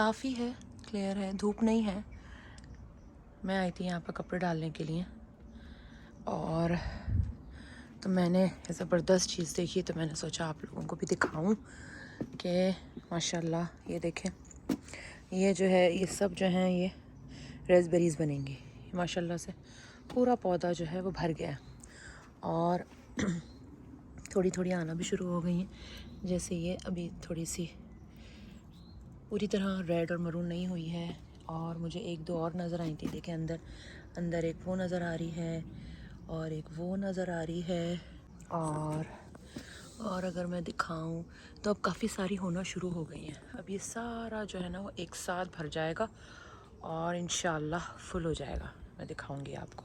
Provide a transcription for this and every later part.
साफ़ ही है, क्लियर है, धूप नहीं है। मैं आई थी यहाँ पर कपड़े डालने के लिए और तो मैंने ज़बरदस्त चीज़ देखी, तो मैंने सोचा आप लोगों को भी दिखाऊं कि माशाल्लाह ये देखें, ये जो है ये सब जो हैं ये रेसबेरीज़ बनेंगी माशाल्लाह से। पूरा पौधा जो है वो भर गया है और थोड़ी थोड़ी आना भी शुरू हो गई हैं। जैसे ये अभी थोड़ी सी पूरी तरह रेड और मरून नहीं हुई है और मुझे एक दो और नज़र आई थी। देखें अंदर अंदर एक वो नज़र आ रही है और एक वो नज़र आ रही है और अगर मैं दिखाऊं तो अब काफ़ी सारी होना शुरू हो गई हैं। अब ये सारा जो है ना वो एक साथ भर जाएगा और इंशाल्लाह फुल हो जाएगा। मैं दिखाऊंगी आपको।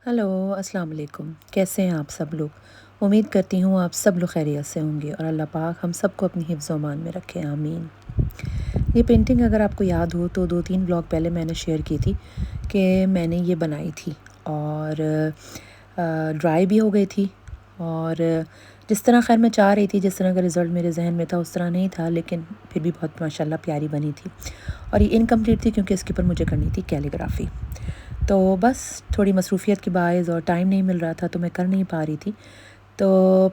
हेलो अस्सलाम वालेकुम, कैसे हैं आप सब लोग। उम्मीद करती हूँ आप सब लोग खैरियत से होंगे और अल्लाह पाक हम सबको अपनी हिफ्ज़ व अमान में रखे, आमीन। ये पेंटिंग अगर आपको याद हो तो 2-3 ब्लॉग पहले मैंने शेयर की थी कि मैंने ये बनाई थी और ड्राई भी हो गई थी और जिस तरह खैर मैं चाह रही थी, जिस तरह का रिज़ल्ट मेरे जहन में था उस तरह नहीं था, लेकिन फिर भी बहुत माशाल्लाह प्यारी बनी थी। और ये इनकम्प्लीट थी क्योंकि इसके ऊपर मुझे करनी थी कैलीग्राफी। तो बस थोड़ी मसरूफ़ियत के बायस और टाइम नहीं मिल रहा था तो मैं कर नहीं पा रही थी। तो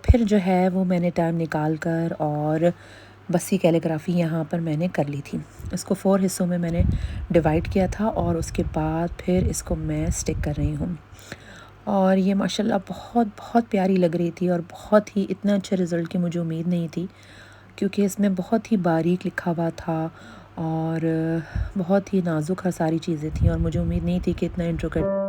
फिर जो है वो मैंने टाइम निकाल कर और बस ये कैलीग्राफी यहाँ पर मैंने कर ली थी। इसको 4 हिस्सों में मैंने डिवाइड किया था और उसके बाद फिर इसको मैं स्टिक कर रही हूँ। और ये माशाल्लाह बहुत बहुत प्यारी लग रही थी और बहुत ही इतना अच्छा रिज़ल्ट की मुझे उम्मीद नहीं थी, क्योंकि इसमें बहुत ही बारीक लिखा हुआ था और बहुत ही नाजुक सारी चीज़ें थी और मुझे उम्मीद नहीं थी कि इतना इंट्रिकेट।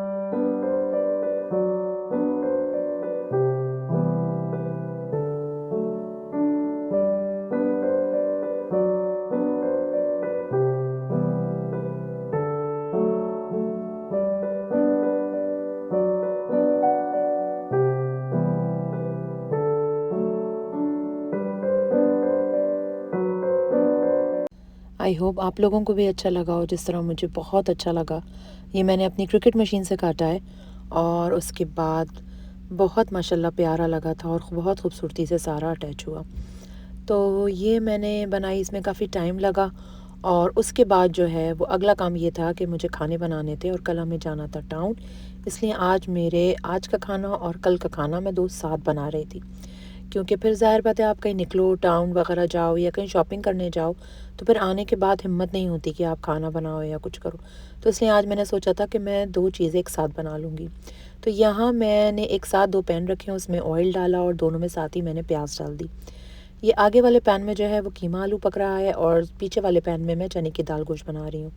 आई होप आप लोगों को भी अच्छा लगा हो जिस तरह मुझे बहुत अच्छा लगा। ये मैंने अपनी क्रिकेट मशीन से काटा है और उसके बाद बहुत माशाल्लाह प्यारा लगा था और बहुत खूबसूरती से सारा अटैच हुआ। तो ये मैंने बनाई, इसमें काफ़ी टाइम लगा और उसके बाद जो है वो अगला काम ये था कि मुझे खाने बनाने थे और कल हमें जाना था टाउन। इसलिए आज का खाना और कल का खाना मैं दो साथ बना रही थी, क्योंकि फिर ज़ाहिर बात है आप कहीं निकलो टाउन वगैरह जाओ या कहीं शॉपिंग करने जाओ तो फिर आने के बाद हिम्मत नहीं होती कि आप खाना बनाओ या कुछ करो। तो इसलिए आज मैंने सोचा था कि मैं दो चीज़ें एक साथ बना लूँगी। तो यहाँ मैंने एक साथ दो पैन रखे हैं, उसमें ऑयल डाला और दोनों में साथ ही मैंने प्याज डाल दी। ये आगे वाले पैन में जो है वो कीमा आलू पक रहा है और पीछे वाले पैन में मैं चने की दाल गोश्त बना रही हूँ।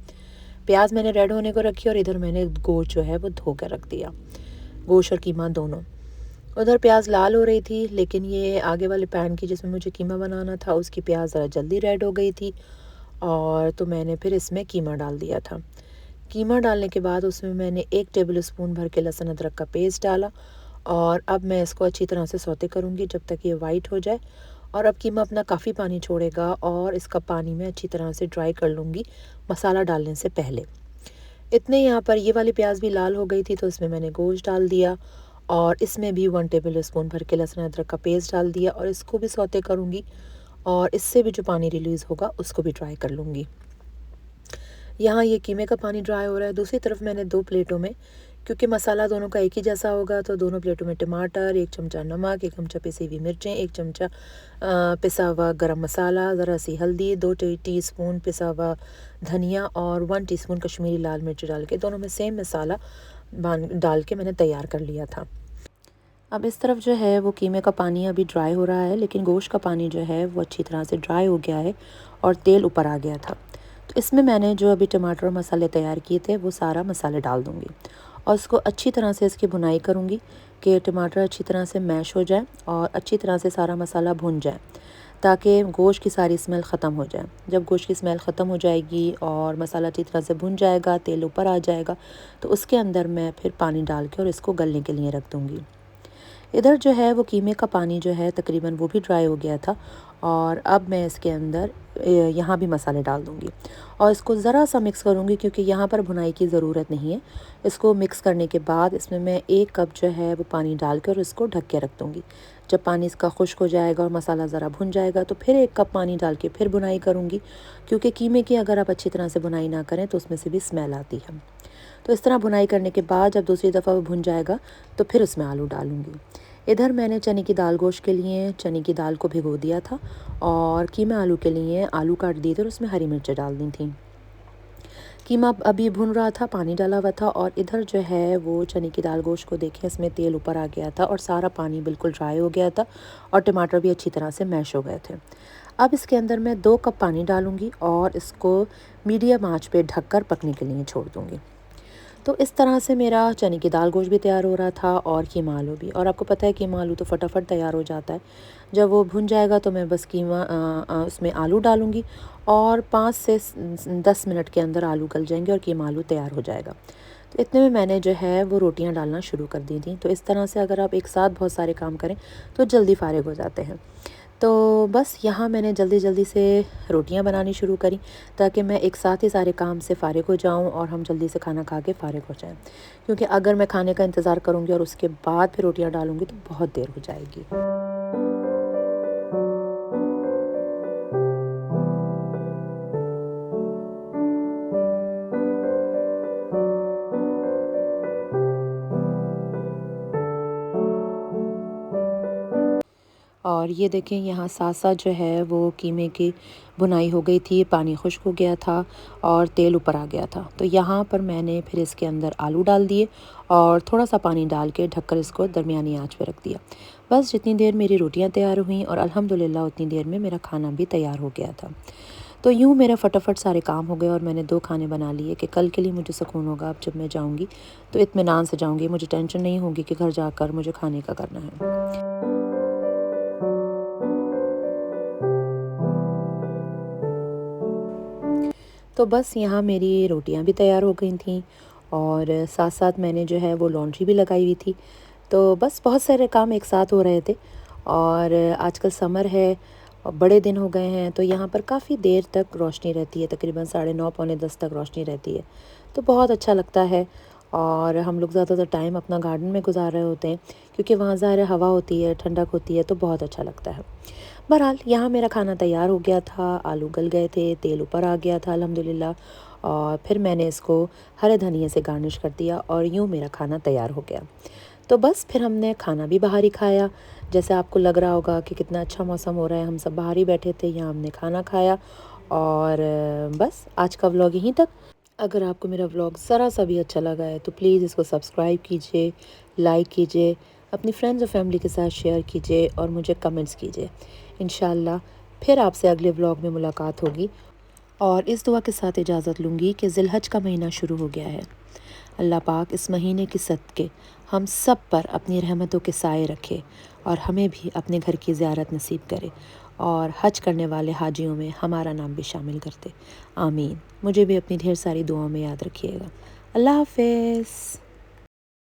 प्याज मैंने रेड होने को रखी और इधर मैंने गोश्त जो है वो धो कर रख दिया, गोश्त और कीमा दोनों। उधर प्याज लाल हो रही थी, लेकिन ये आगे वाले पैन की जिसमें मुझे कीमा बनाना था उसकी प्याज ज़रा जल्दी रेड हो गई थी और तो मैंने फिर इसमें कीमा डाल दिया था। कीमा डालने के बाद उसमें मैंने 1 टेबल स्पून भर के लहसुन अदरक का पेस्ट डाला और अब मैं इसको अच्छी तरह से सौते करूँगी जब तक ये वाइट हो जाए। और अब कीमा अपना काफ़ी पानी छोड़ेगा और इसका पानी मैं अच्छी तरह से ड्राई कर लूँगी मसाला डालने से पहले। इतने यहाँ पर ये वाली प्याज भी लाल हो गई थी तो इसमें मैंने गोश्त डाल दिया और इसमें भी 1 टेबल स्पून भर के लहसुन अदरक का पेस्ट डाल दिया और इसको भी सौते करूँगी और इससे भी जो पानी रिलीज़ होगा उसको भी ड्राई कर लूँगी। यहाँ ये कीमे का पानी ड्राई हो रहा है। दूसरी तरफ मैंने 2 प्लेटों में, क्योंकि मसाला दोनों का एक ही जैसा होगा, तो दोनों प्लेटों में टमाटर, 1 चमचा नमक, 1 चमचा पिसी हुई मिर्चें, 1 चमचा पिसा हुआ गरम मसाला, ज़रा सी हल्दी, 2 टीस्पून पिसा हुआ धनिया और 1 टीस्पून कश्मीरी लाल मिर्च डाल के दोनों में सेम मसाला डाल के मैंने तैयार कर लिया था। अब इस तरफ जो है वो कीमे का पानी अभी ड्राई हो रहा है, लेकिन गोश्त का पानी जो है वो अच्छी तरह से ड्राई हो गया है और तेल ऊपर आ गया था। तो इसमें मैंने जो अभी टमाटर और मसाले तैयार किए थे वो सारा मसाले डाल दूँगी और इसको अच्छी तरह से इसकी भुनाई करूँगी कि टमाटर अच्छी तरह से मैश हो जाए और अच्छी तरह से सारा मसाला भुन जाए, ताकि गोश्त की सारी स्मेल ख़त्म हो जाए। जब गोश्त की स्मेल ख़त्म हो जाएगी और मसाला अच्छी तरह से भुन जाएगा, तेल ऊपर आ जाएगा, तो उसके अंदर मैं फिर पानी डाल के और इसको गलने के लिए रख दूँगी। इधर जो है वो कीमे का पानी जो है तकरीबन वो भी ड्राई हो गया था। और अब मैं इसके अंदर यहाँ भी मसाले डाल दूँगी और इसको ज़रा सा मिक्स करूँगी, क्योंकि यहाँ पर भुनाई की ज़रूरत नहीं है। इसको मिक्स करने के बाद इसमें मैं 1 कप जो है वो पानी डालकर इसको ढक के रख दूँगी। जब पानी इसका खुश्क हो जाएगा और मसाला ज़रा भुन जाएगा तो फिर 1 कप पानी डाल के फिर भुनाई करूँगी, क्योंकि कीमे की अगर आप अच्छी तरह से भुनाई ना करें तो उसमें से भी स्मेल आती है। तो इस तरह भुनाई करने के बाद जब दूसरी दफ़ा वो भुन जाएगा तो फिर उसमें आलू डालूँगी। इधर मैंने चने की दाल गोश्त के लिए चने की दाल को भिगो दिया था और कीमा आलू के लिए आलू काट दिए थे और उसमें हरी मिर्चें डाल दी थी। कीमा अभी भुन रहा था, पानी डाला हुआ था और इधर जो है वो चने की दाल गोश्त को देखें, इसमें तेल ऊपर आ गया था और सारा पानी बिल्कुल ड्राई हो गया था और टमाटर भी अच्छी तरह से मैश हो गए थे। अब इसके अंदर मैं 2 कप पानी डालूँगी और इसको मीडियम आँच पे ढककर पकने के लिए छोड़ दूँगी। तो इस तरह से मेरा चने की दाल गोश्त भी तैयार हो रहा था और कीमा आलू भी। और आपको पता है कीमा आलू तो फटाफट तैयार हो जाता है। जब वो भुन जाएगा तो मैं बस उसमें आलू डालूँगी और 5 से 10 मिनट के अंदर आलू गल जाएंगे और कीमा आलू तैयार हो जाएगा। तो इतने में मैंने जो है वो रोटियां डालना शुरू कर दी थी। तो इस तरह से अगर आप एक साथ बहुत सारे काम करें तो जल्दी फ़ारिग हो जाते हैं। तो बस यहाँ मैंने जल्दी से रोटियां बनानी शुरू करी, ताकि मैं एक साथ ही सारे काम से फ़ारिग हो जाऊँ और हम जल्दी से खाना खा के फ़ारिग हो जाएं। क्योंकि अगर मैं खाने का इंतज़ार करूँगी और उसके बाद फिर रोटियां डालूँगी तो बहुत देर हो जाएगी। और ये देखें यहाँ साथ-साथ जो है वो कीमे की भुनाई हो गई थी, पानी खुश्क हो गया था और तेल ऊपर आ गया था। तो यहाँ पर मैंने फिर इसके अंदर आलू डाल दिए और थोड़ा-सा पानी डाल के ढककर इसको दरमियानी आँच पे रख दिया। बस जितनी देर मेरी रोटियाँ तैयार हुईं और अल्हम्दुलिल्लाह उतनी देर में मेरा खाना भी तैयार हो गया था। तो यूँ मेरा फटाफट सारे काम हो गए और मैंने 2 खाने बना लिए कि कल के लिए मुझे सुकून होगा। अब जब मैं जाऊँगी तो इत्मीनान से जाऊँगी, मुझे टेंशन नहीं होगी कि घर जाकर मुझे खाने का करना है। तो बस यहाँ मेरी रोटियाँ भी तैयार हो गई थीं और साथ-साथ मैंने जो है वो लॉन्ड्री भी लगाई हुई थी। तो बस बहुत सारे काम एक साथ हो रहे थे और आजकल समर है और बड़े दिन हो गए हैं, तो यहाँ पर काफ़ी देर तक रोशनी रहती है, तकरीबन 9:30 पौने 10 तक रोशनी रहती है। तो बहुत अच्छा लगता है और हम लोग ज़्यादातर टाइम अपना गार्डन में गुजार रहे होते हैं, क्योंकि वहाँ ज़ाहिर है हवा होती है, ठंडक होती है, तो बहुत अच्छा लगता है। बहरहाल यहाँ मेरा खाना तैयार हो गया था, आलू गल गए थे, तेल ऊपर आ गया था अल्हम्दुलिल्लाह और फिर मैंने इसको हरे धनिये से गार्निश कर दिया और यूँ मेरा खाना तैयार हो गया। तो बस फिर हमने खाना भी बाहर ही खाया। जैसे आपको लग रहा होगा कि कितना अच्छा मौसम हो रहा है, हम सब बाहर ही बैठे थे, यहाँ हमने खाना खाया और बस आज का व्लॉग यहीं तक। अगर आपको मेरा व्लॉग ज़रा सा भी अच्छा लगा है तो प्लीज़ इसको सब्सक्राइब कीजिए, लाइक कीजिए, अपनी फ्रेंड्स और फैमिली के साथ शेयर कीजिए और मुझे कमेंट्स कीजिए। इंशाल्लाह फिर आपसे अगले व्लॉग में मुलाकात होगी और इस दुआ के साथ इजाज़त लूँगी कि ज़िलहज का महीना शुरू हो गया है। अल्लाह पाक इस महीने के सदक़े हम सब पर अपनी रहमतों के साए रखे और हमें भी अपने घर की ज़ियारत नसीब करे और हज करने वाले हाजियों में हमारा नाम भी शामिल कर दे। आमीन। मुझे भी अपनी ढेर सारी दुआओं में याद रखिएगा। अल्लाह हाफ़िज़।